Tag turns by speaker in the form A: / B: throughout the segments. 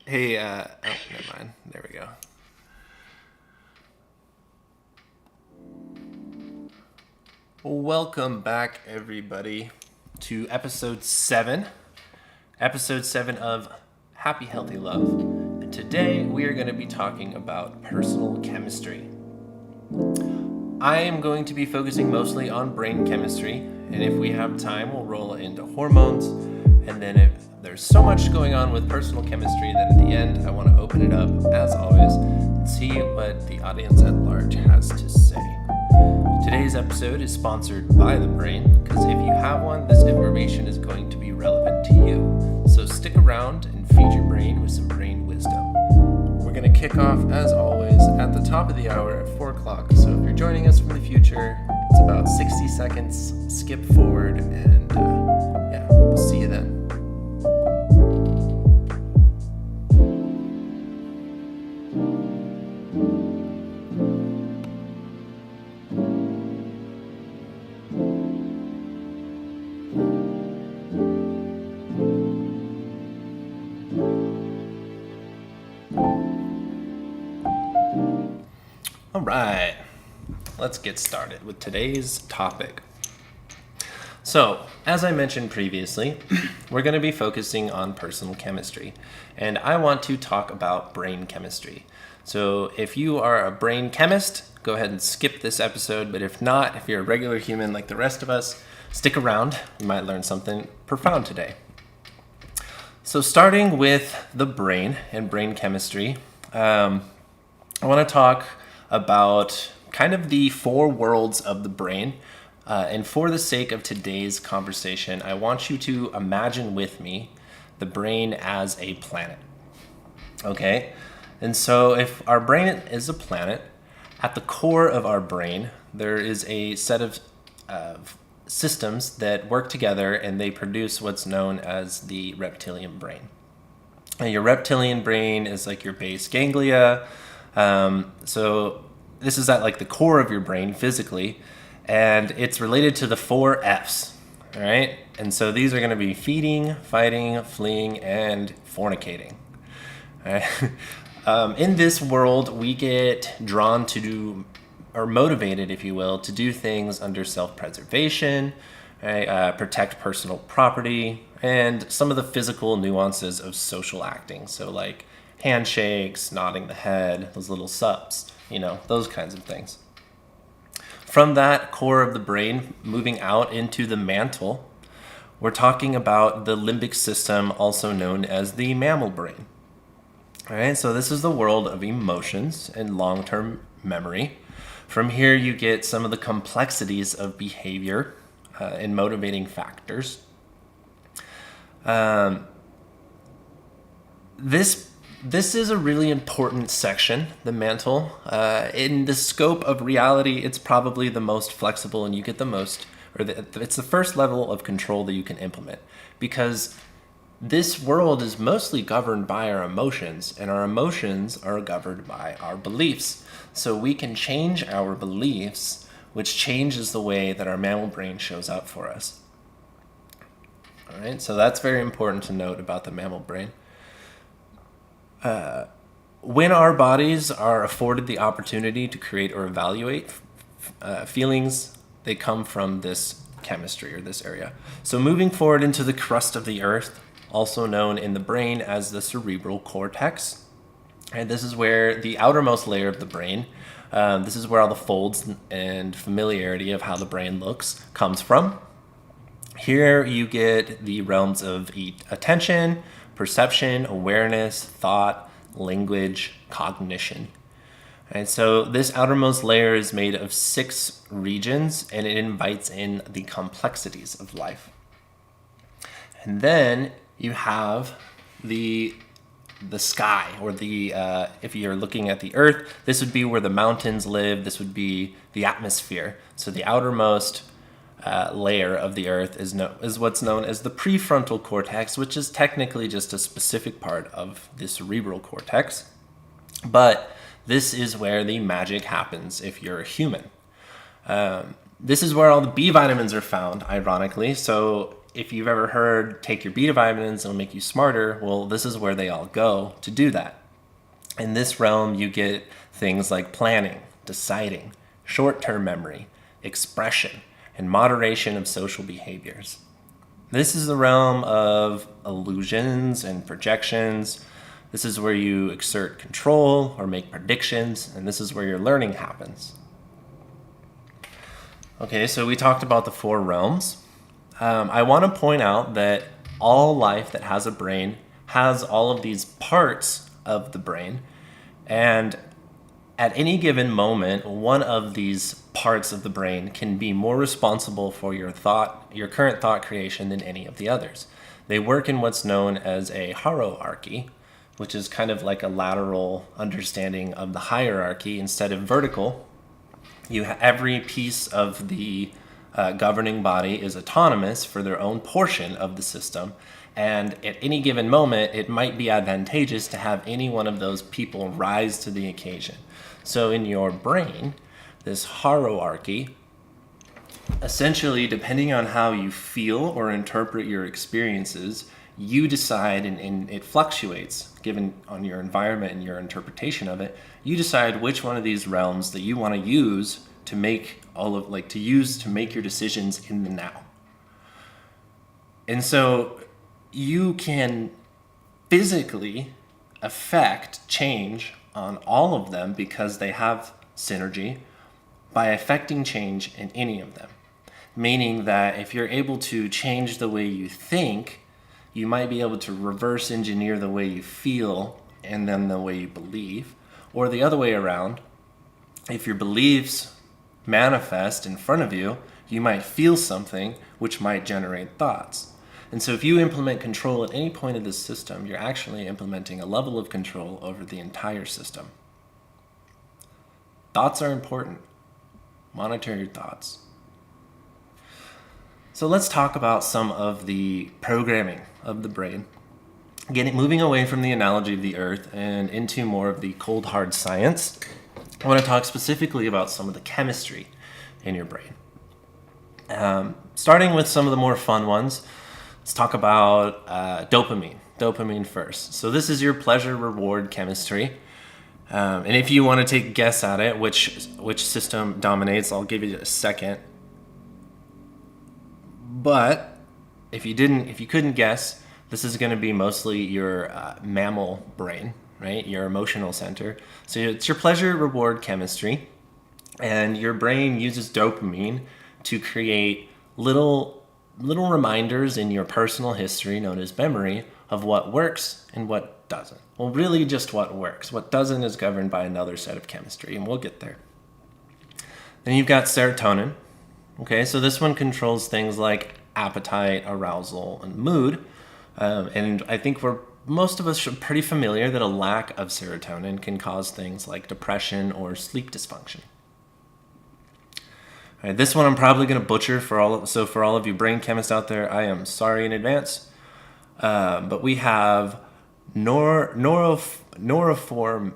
A: Hey, oh, never mind. There we go. Welcome back, everybody, to episode 7. Episode 7 of Happy Healthy Love. And today we are going to be talking about personal chemistry. I am going to be focusing mostly on brain chemistry, and if we have time, we'll roll into hormones. And then if there's so much going on with personal chemistry that at the end, I want to open it up, as always, and see what the audience at large has to say. Today's episode is sponsored by the brain, because if you have one, this information is going to be relevant to you. So stick around and feed your brain with some brain wisdom. We're going to kick off, as always, at the top of the hour at 4 o'clock. So if you're joining us from the future, it's about 60 seconds, skip forward, and we'll see you then. All right, let's get started with today's topic. So, as I mentioned previously, we're going to be focusing on personal chemistry, and I want to talk about brain chemistry. So, if you are a brain chemist, go ahead and skip this episode, but if not, if you're a regular human like the rest of us, stick around. You might learn something profound today. So, starting with the brain and brain chemistry, I want to talk about kind of the 4 worlds of the brain. And for the sake of today's conversation, I want you to imagine with me the brain as a planet. Okay? And so if our brain is a planet, at the core of our brain, there is a set of systems that work together and they produce what's known as the reptilian brain. And your reptilian brain is like your base ganglia. So this is at like the core of your brain physically, and it's related to the 4 F's, all right? And so these are going to be feeding, fighting, fleeing, and fornicating. All right? In this world, we get drawn to do, or motivated, if you will, to do things under self-preservation, right? Protect personal property, and some of the physical nuances of social acting. So like handshakes, nodding the head, those little sups, those kinds of things. From that core of the brain, moving out into the mantle, we're talking about the limbic system, also known as the mammal brain. All right, so this is the world of emotions and long-term memory. From here, you get some of the complexities of behavior and motivating factors. This is a really important section, the mantle. In the scope of reality, it's probably the most flexible, and you get the most, it's the first level of control that you can implement, because this world is mostly governed by our emotions, and our emotions are governed by our beliefs. So we can change our beliefs, which changes the way that our mammal brain shows up for us. All right, so that's very important to note about the mammal brain. When our bodies are afforded the opportunity to create or evaluate feelings, they come from this chemistry or this area. So moving forward into the crust of the earth, also known in the brain as the cerebral cortex. And this is where the outermost layer of the brain, this is where all the folds and familiarity of how the brain looks comes from. Here you get the realms of attention, perception, awareness, thought, language, cognition. And so this outermost layer is made of 6 regions, and it invites in the complexities of life. And then you have the sky, or if you're looking at the earth, this would be where the mountains live. This would be the atmosphere. So the outermost layer of the earth is what's known as the prefrontal cortex, which is technically just a specific part of the cerebral cortex. But this is where the magic happens if you're a human. This is where all the B vitamins are found, ironically. So if you've ever heard take your beta vitamins, it'll make you smarter, well, this is where they all go to do that. In this realm, you get things like planning, deciding, short-term memory, expression, and moderation of social behaviors. This is the realm of illusions and projections. This is where you exert control or make predictions, and this is where your learning happens. Okay, so we talked about the 4 realms. I want to point out that all life that has a brain has all of these parts of the brain, and at any given moment, one of these parts of the brain can be more responsible for your current thought creation than any of the others. They work in what's known as a hierarchy, which is kind of like a lateral understanding of the hierarchy instead of vertical. Every piece of the governing body is autonomous for their own portion of the system, and at any given moment, it might be advantageous to have any one of those people rise to the occasion. So in your brain, this hierarchy, essentially, depending on how you feel or interpret your experiences, you decide, and it fluctuates given on your environment and your interpretation of it. You decide which one of these realms that you want to use to make to make your decisions in the now. And so you can physically affect change on all of them because they have synergy by affecting change in any of them. Meaning that if you're able to change the way you think, you might be able to reverse engineer the way you feel and then the way you believe. Or the other way around, if your beliefs manifest in front of you, you might feel something which might generate thoughts. And so if you implement control at any point of this system, you're actually implementing a level of control over the entire system. Thoughts are important. Monitor your thoughts. So let's talk about some of the programming of the brain. Moving away from the analogy of the earth and into more of the cold hard science, I want to talk specifically about some of the chemistry in your brain. Starting with some of the more fun ones, let's talk about dopamine. Dopamine first. So this is your pleasure reward chemistry. And if you want to take a guess at it, which system dominates, I'll give you a second. But if you couldn't guess, this is going to be mostly your mammal brain, right? Your emotional center. So it's your pleasure reward chemistry, and your brain uses dopamine to create little reminders in your personal history, known as memory, of what works and what doesn't. Well, really just what works. What doesn't is governed by another set of chemistry, and we'll get there. Then you've got serotonin. Okay, so this one controls things like appetite, arousal, and mood. And I think most of us are pretty familiar that a lack of serotonin can cause things like depression or sleep dysfunction. All right, this one I'm probably going to butcher for all of you brain chemists out there, I am sorry in advance. But we have norepinephrine.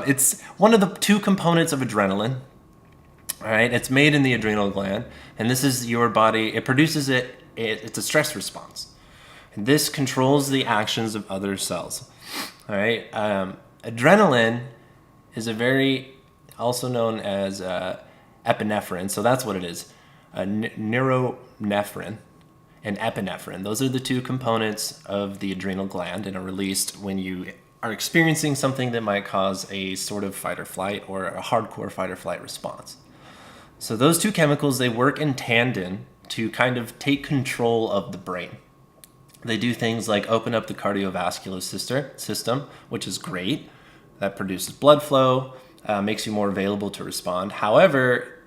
A: It's one of the 2 components of adrenaline. All right, it's made in the adrenal gland, and this is your body. It produces it. It's a stress response, and this controls the actions of other cells. All right, adrenaline is also known as epinephrine. So that's what it is. Neuronephrine and epinephrine. Those are the 2 components of the adrenal gland and are released when you are experiencing something that might cause a sort of fight or flight or a hardcore fight or flight response. So those 2 chemicals, they work in tandem to kind of take control of the brain. They do things like open up the cardiovascular system, which is great. That produces blood flow, makes you more available to respond. However,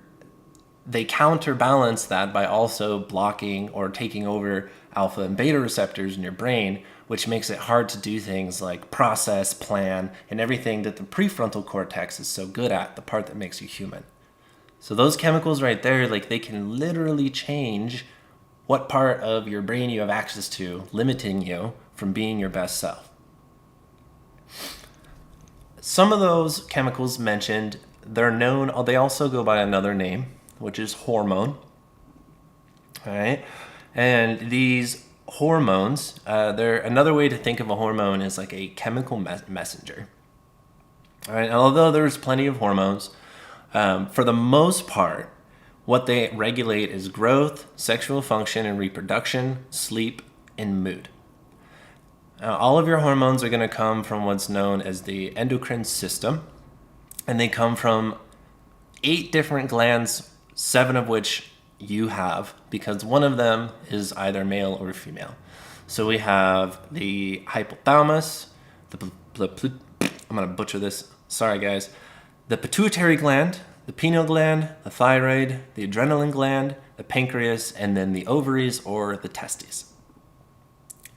A: they counterbalance that by also blocking or taking over alpha and beta receptors in your brain, which makes it hard to do things like process, plan, and everything that the prefrontal cortex is so good at, the part that makes you human. So those chemicals right there, they can literally change what part of your brain you have access to, limiting you from being your best self. Some of those chemicals mentioned, they also go by another name, which is hormone. All right. And these hormones, they're another way to think of a hormone is like a chemical messenger. All right. And although there's plenty of hormones, for the most part, what they regulate is growth, sexual function and reproduction, sleep, and mood. All of your hormones are going to come from what's known as the endocrine system, and they come from 8 different glands, 7 of which you have, because one of them is either male or female. So we have the hypothalamus, I'm going to butcher this, sorry guys, the pituitary gland, the pineal gland, the thyroid, the adrenaline gland, the pancreas, and then the ovaries or the testes.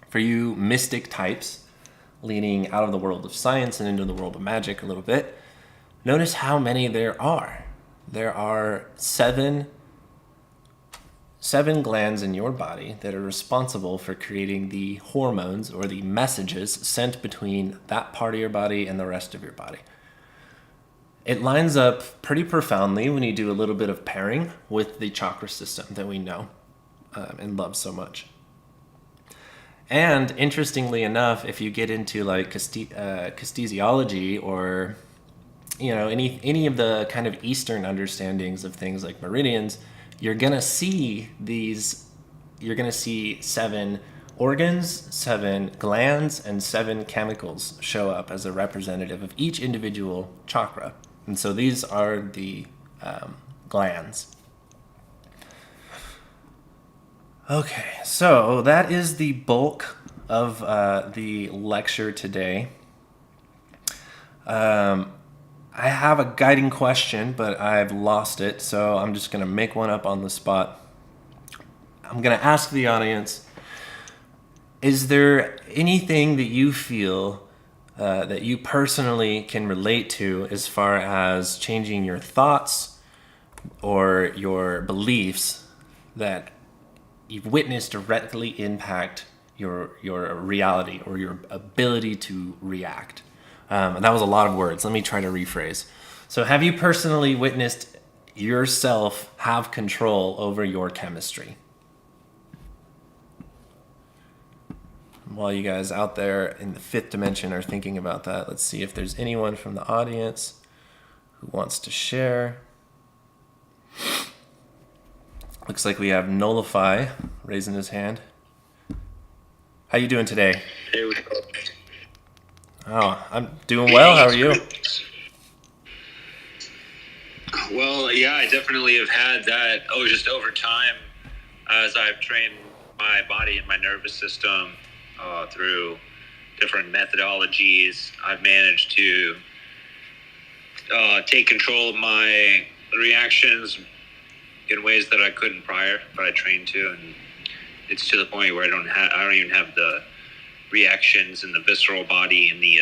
A: For you mystic types, leaning out of the world of science and into the world of magic a little bit, notice how many there are. There are seven glands in your body that are responsible for creating the hormones or the messages sent between that part of your body and the rest of your body. It lines up pretty profoundly when you do a little bit of pairing with the chakra system that we know and love so much. And interestingly enough, if you get into like castesiology or any of the kind of Eastern understandings of things like meridians, you're gonna see 7 organs, 7 glands, and 7 chemicals show up as a representative of each individual chakra. And so these are the glands. Okay, so that is the bulk of the lecture today. I have a guiding question, but I've lost it, so I'm just going to make one up on the spot. I'm going to ask the audience, is there anything that you feel that you personally can relate to as far as changing your thoughts or your beliefs that you've witnessed directly impact your reality or your ability to react? And that was a lot of words. Let me try to rephrase. So have you personally witnessed yourself have control over your chemistry? While you guys out there in the 5th dimension are thinking about that, let's see if there's anyone from the audience who wants to share. Looks like we have Nullify raising his hand. How you doing today?
B: Hey, what's up?
A: Oh, I'm doing well. How are you?
B: Well, yeah, I definitely have had that. Oh, just over time, as I've trained my body and my nervous system through different methodologies, I've managed to take control of my reactions in ways that I couldn't prior, but I trained to, and it's to the point where I don't even have the reactions in the visceral body, and the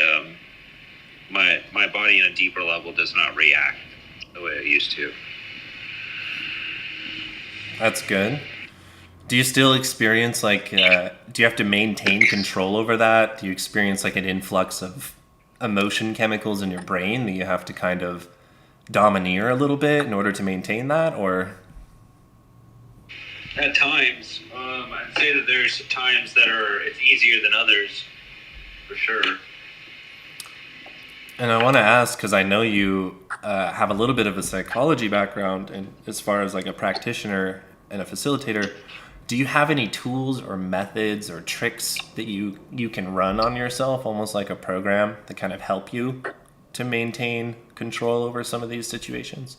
B: my body on a deeper level does not react the way it used to.
A: That's good. Do you still experience do you have to maintain control over that? Do you experience like an influx of emotion chemicals in your brain that you have to kind of domineer a little bit in order to maintain that, or?
B: At times, I'd say that there's times that it's easier than others, for sure.
A: And I want to ask, because I know you have a little bit of a psychology background, and as far as like a practitioner and a facilitator, do you have any tools or methods or tricks that you can run on yourself, almost like a program that kind of help you to maintain control over some of these situations?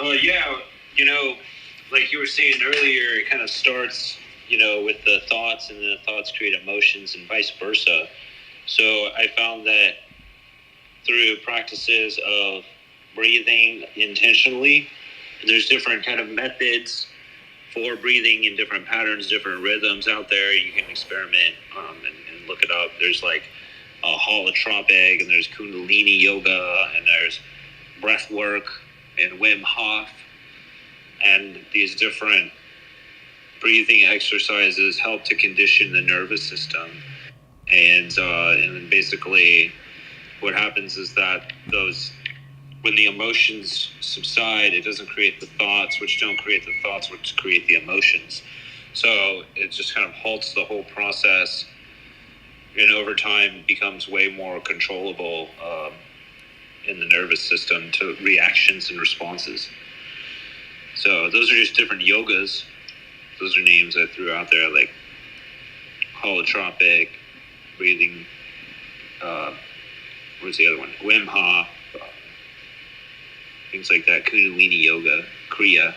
B: Yeah, like you were saying earlier, it kind of starts, with the thoughts, and the thoughts create emotions and vice versa. So I found that through practices of breathing intentionally, there's different kind of methods for breathing in different patterns, different rhythms out there. You can experiment and look it up. There's like holotropic, and there's Kundalini yoga, and there's breath work and Wim Hof, and these different breathing exercises help to condition the nervous system. And then basically what happens is that those when the emotions subside, it doesn't create the thoughts, which don't create the thoughts, which create the emotions. So it just kind of halts the whole process, and over time becomes way more controllable in the nervous system to reactions and responses. So those are just different yogas. Those are names I threw out there, like holotropic breathing. What's the other one? Wim Hof. Things like that. Kundalini yoga, Kriya.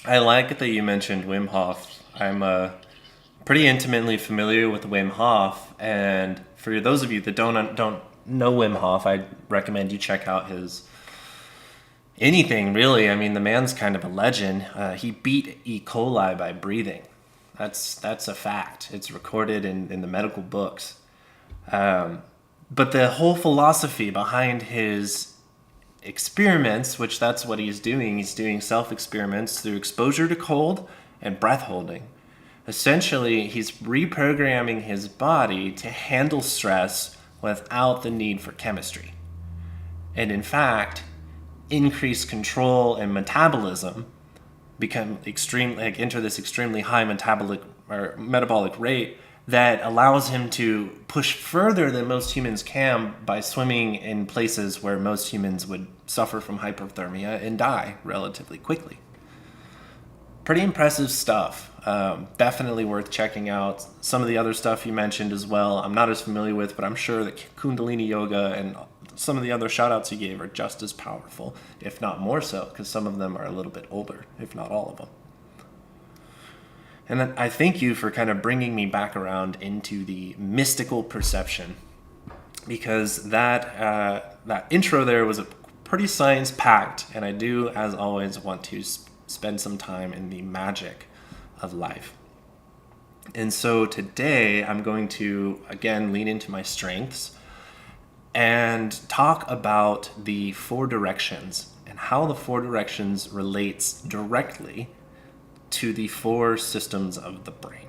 A: I like that you mentioned Wim Hof. I'm pretty intimately familiar with Wim Hof, and for those of you that don't know Wim Hof, I recommend you check out his anything really. I mean, the man's kind of a legend. He beat E. coli by breathing. That's a fact. It's recorded in the medical books. But the whole philosophy behind his experiments, which that's what he's doing self-experiments through exposure to cold and breath holding. Essentially, he's reprogramming his body to handle stress without the need for chemistry. And in fact, increase control and metabolism, enter this extremely high metabolic rate that allows him to push further than most humans can by swimming in places where most humans would suffer from hypothermia and die relatively quickly. Pretty impressive stuff. Definitely worth checking out. Some of the other stuff you mentioned as well, I'm not as familiar with, but I'm sure that Kundalini Yoga and some of the other shout outs you gave are just as powerful, if not more so, because some of them are a little bit older, if not all of them. And I thank you for kind of bringing me back around into the mystical perception, because that intro there was a pretty science-packed, and I do, as always, want to spend some time in the magic of life. And so today I'm going to, again, lean into my strengths and talk about the 4 directions and how the 4 directions relates directly to the 4 systems of the brain.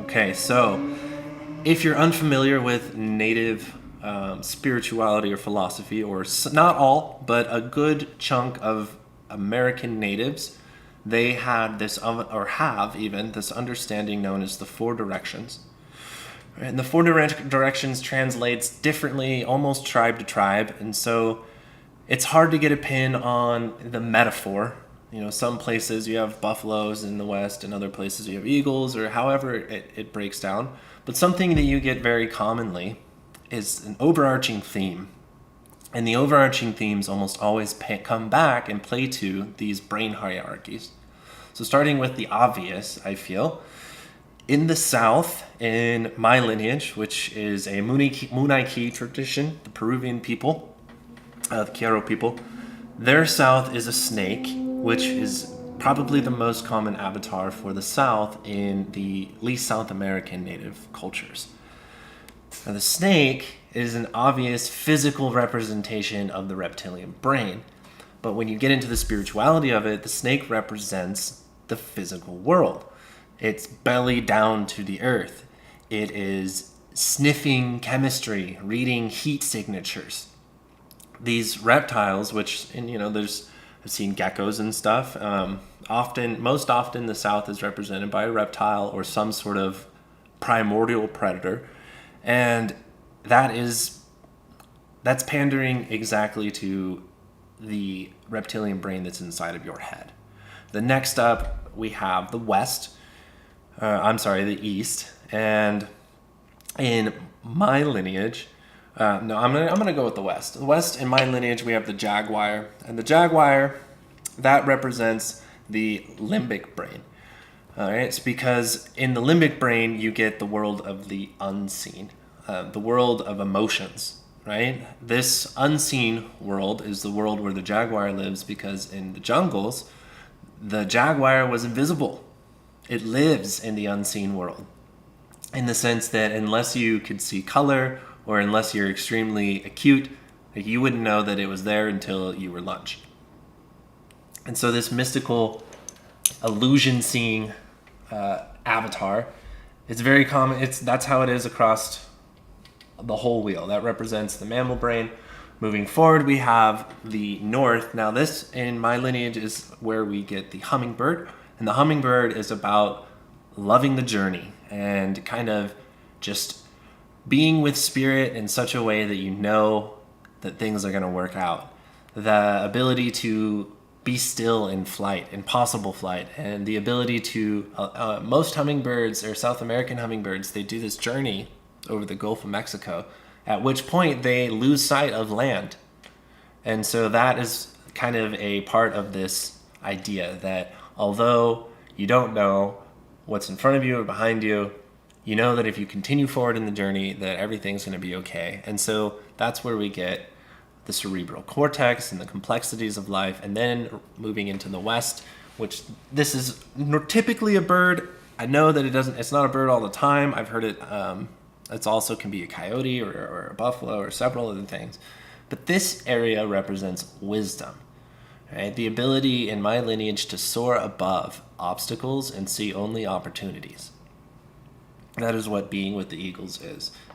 A: Okay, so if you're unfamiliar with native spirituality or philosophy, or not all, but a good chunk of American natives, they had this, or have even, this understanding known as the 4 directions. And the 4 directions translates differently, almost tribe to tribe, and so it's hard to get a pin on the metaphor. You know, some places you have buffaloes in the West, and other places you have eagles, or however it breaks down. But something that you get very commonly is an overarching theme. And the overarching themes almost always come back and play to these brain hierarchies. So starting with the obvious, I feel, in the South, in my lineage, which is a Munaiki tradition, the Peruvian people, the Quero people, their South is a snake, which is probably the most common avatar for the South in the at least South American native cultures. Now, the snake is an obvious physical representation of the reptilian brain, but when you get into the spirituality of it, the snake represents the physical world. It's belly down to the earth. It is sniffing chemistry, reading heat signatures. These reptiles, which, and I've seen geckos and stuff. Most often, the South is represented by a reptile or some sort of primordial predator, and that's pandering exactly to the reptilian brain that's inside of your head. The next up, we have the West. The East, and in my lineage, I'm gonna go with the West. The West, in my lineage, we have the jaguar, and the jaguar, that represents the limbic brain. All right, it's because in the limbic brain you get the world of the unseen, the world of emotions. Right, this unseen world is the world where the jaguar lives, because in the jungles, the jaguar was invisible. It lives in the unseen world, in the sense that unless you could see color, or unless you're extremely acute, you wouldn't know that it was there until you were lunch. And so this mystical illusion-seeing avatar, it's very common. That's how it is across the whole wheel. That represents the mammal brain. Moving forward, we have the north. Now, this in my lineage is where we get the hummingbird. And the hummingbird is about loving the journey and kind of just being with spirit in such a way that you know that things are going to work out. The ability to be still in flight, in possible flight, and the ability to, most hummingbirds or South American hummingbirds, they do this journey over the Gulf of Mexico, at which point they lose sight of land. And so that is kind of a part of this idea that although you don't know what's in front of you or behind you, you know that if you continue forward in the journey, that everything's going to be okay. And so that's where we get the cerebral cortex and the complexities of life. And then moving into the West, which this is typically a bird. I know that it's not a bird all the time. I've heard it, it's also can be a coyote or a buffalo or several other things. But this area represents wisdom, right? The ability in my lineage to soar above obstacles and see only opportunities. That is what being with the eagles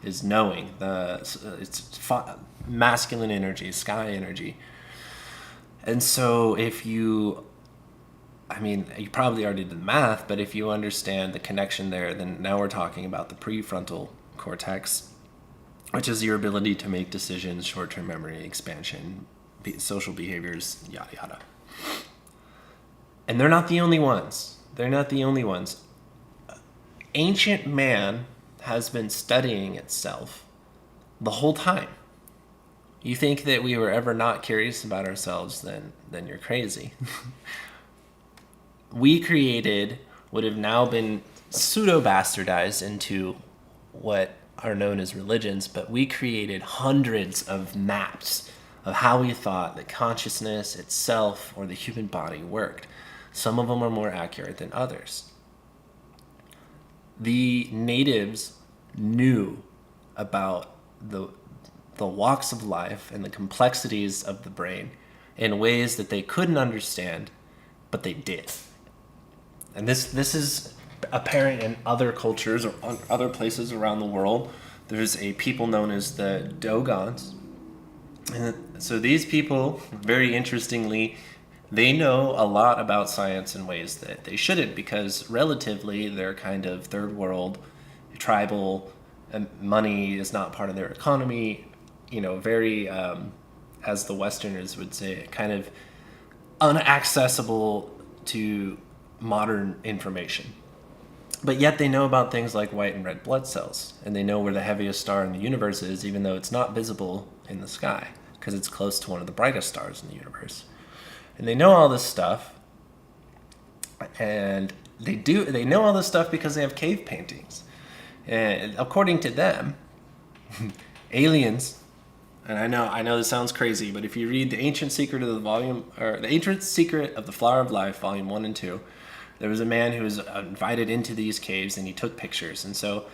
A: is knowing masculine energy, sky energy. And so you probably already did the math, but if you understand the connection there, then now we're talking about the prefrontal cortex, which is your ability to make decisions, short-term memory, expansion, social behaviors, yada, yada. And they're not the only ones. Ancient man has been studying itself the whole time. You think that we were ever not curious about ourselves, then you're crazy. We created what have now been pseudo-bastardized into what are known as religions, but we created hundreds of maps of how we thought that consciousness itself or the human body worked. Some of them are more accurate than others. The natives knew about the walks of life and the complexities of the brain in ways that they couldn't understand, but they did. And this is apparent in other cultures or other places around the world. There's a people known as the Dogons. And so these people, very interestingly, they know a lot about science in ways that they shouldn't, because relatively they're kind of third world, tribal, and money is not part of their economy, very, as the Westerners would say, kind of unaccessible to modern information. But yet they know about things like white and red blood cells, and they know where the heaviest star in the universe is, even though it's not visible in the sky, because it's close to one of the brightest stars in the universe. And they know all this stuff, and they know all this stuff because they have cave paintings. And according to them, aliens, and I know this sounds crazy, but if you read The Ancient Secret of The Ancient Secret of the Flower of Life, Volume 1 and 2, there was a man who was invited into these caves and he took pictures. And so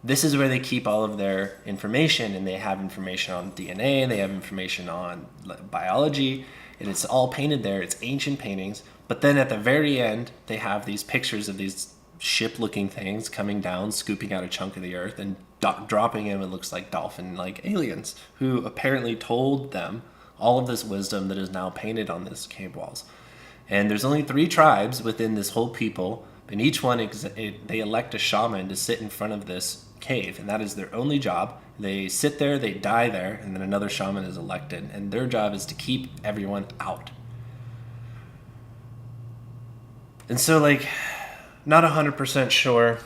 A: this is where they keep all of their information, and they have information on DNA, they have information on biology, and it's all painted there. It's ancient paintings. But then at the very end, they have these pictures of these ship-looking things coming down, scooping out a chunk of the earth, and dropping in what looks like dolphin-like aliens, who apparently told them all of this wisdom that is now painted on these cave walls. And there's only 3 tribes within this whole people, and each one, they elect a shaman to sit in front of this cave, and that is their only job. They sit there, they die there, and then another shaman is elected, and their job is to keep everyone out. And so, not 100% sure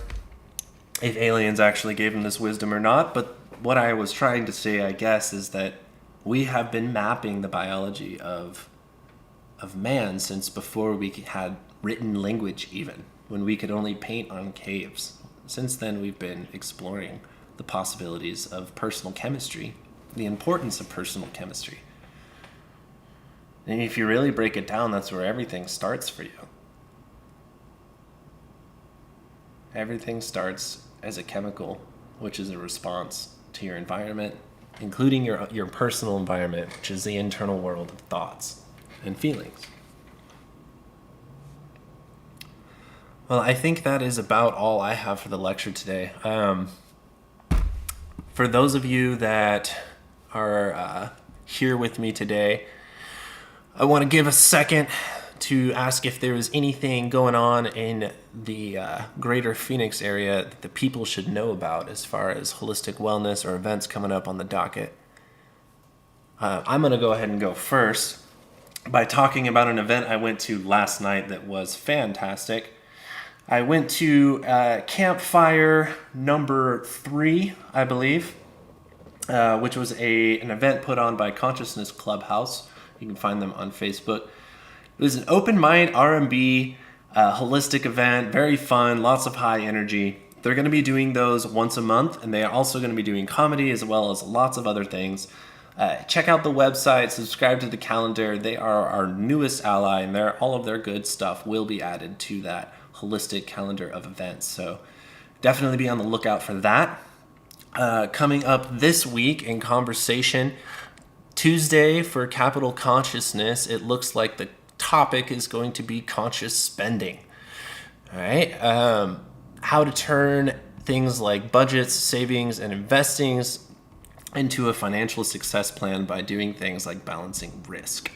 A: if aliens actually gave them this wisdom or not, but what I was trying to say, I guess, is that we have been mapping the biology of man since before we had written language, even when we could only paint on caves. Since then, we've been exploring the possibilities of personal chemistry, the importance of personal chemistry. And if you really break it down, that's where everything starts for you. Everything starts as a chemical, which is a response to your environment, including your personal environment, which is the internal world of thoughts and feelings. Well, I think that is about all I have for the lecture today. For those of you that are here with me today, I want to give a second to ask if there is anything going on in the greater Phoenix area that the people should know about as far as holistic wellness or events coming up on the docket. I'm going to go ahead and go first by talking about an event I went to last night that was fantastic. I went to Campfire number 3, I believe, which was an event put on by Consciousness Clubhouse. You can find them on Facebook. It was an open mind R&B holistic event, very fun, lots of high energy. They're going to be doing those once a month, and they are also going to be doing comedy as well as lots of other things. Check out the website, subscribe to the calendar. They are our newest ally, and all of their good stuff will be added to that holistic calendar of events. So definitely be on the lookout for that. Coming up this week in conversation, Tuesday for Capital Consciousness, it looks like the topic is going to be conscious spending. All right. How to turn things like budgets, savings, and investings into a financial success plan by doing things like balancing risk.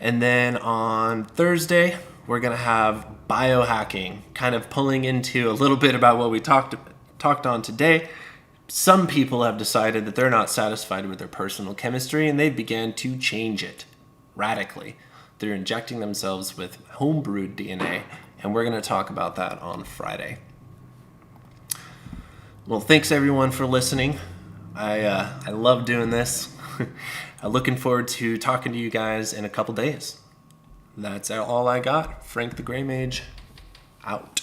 A: And then on Thursday, we're going to have biohacking, kind of pulling into a little bit about what we talked on today. Some people have decided that they're not satisfied with their personal chemistry, and they began to change it radically. They're injecting themselves with homebrewed DNA, and we're going to talk about that on Friday. Well, thanks everyone for listening. I love doing this. I'm looking forward to talking to you guys in a couple days. That's all I got. Frank the Gray Mage, out.